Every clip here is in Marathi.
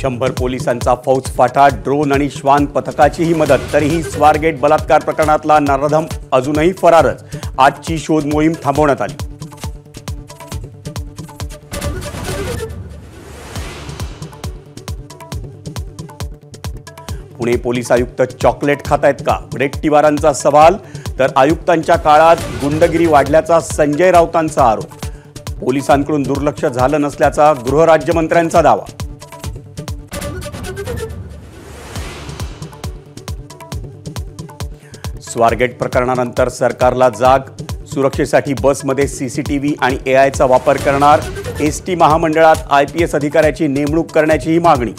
100 पोलिसांचा फौजफाटा, ड्रोन आणि श्वान पथकाचीही मदत. तरीही स्वारगेट बलात्कार प्रकरणातला नराधम अजूनही फरारच. आजची शोध मोहीम थांबवण्यात आली. पुणे पोलीस आयुक्त चॉकलेट खातायत का? वडेट्टीवारांचा सवाल. तर आयुक्तांच्या काळात गुंडगिरी वाढल्याचा संजय राऊतांचा आरोप. पोलिसांकडून दुर्लक्ष झालं नसल्याचा गृहराज्यमंत्र्यांचा दावा. स्वारगेट प्रकरणानंतर सरकारला जाग. सुरक्षेसाठी बसमध्ये सीसीटीव्ही आणि एआयचा वापर करणार. एसटी महामंडळात IPS अधिकाऱ्याची नेमणूक करण्याचीही मागणी.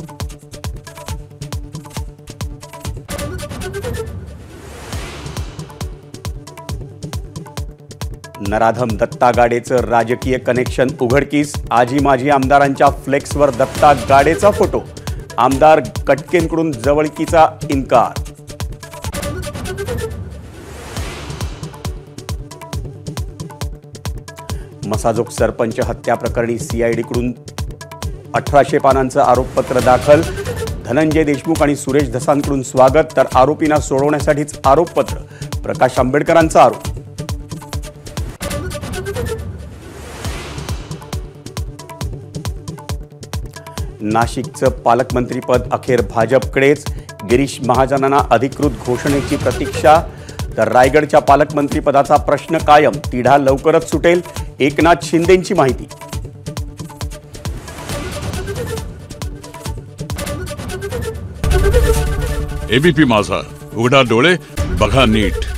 नराधम दत्ता गाडेचं राजकीय कनेक्शन उघडकीस. आजी माजी आमदारांच्या फ्लेक्सवर दत्ता गाडेचा फोटो. आमदार कटकेंकडून जवळकीचा इन्कार. मसाजोग सरपंच हत्या प्रकरणी CIDकडून 1800 पानांचं आरोपपत्र दाखल. धनंजय देशमुख आणि सुरेश धसांकडून स्वागत. तर आरोपींना सोडवण्यासाठीच आरोपपत्र. प्रकाश आंबेडकरांचा आरोप. नाशिकचं पालकमंत्रीपद अखेर भाजपकडेच. गिरीश महाजनांना अधिकृत घोषणेची प्रतीक्षा. तर रायगडच्या पालकमंत्रीपदाचा प्रश्न कायम. तिढा लवकरच सुटेल. एकनाथ शिंदेंची माहिती. ABP माझा, उघडा डोळे बघा नीट.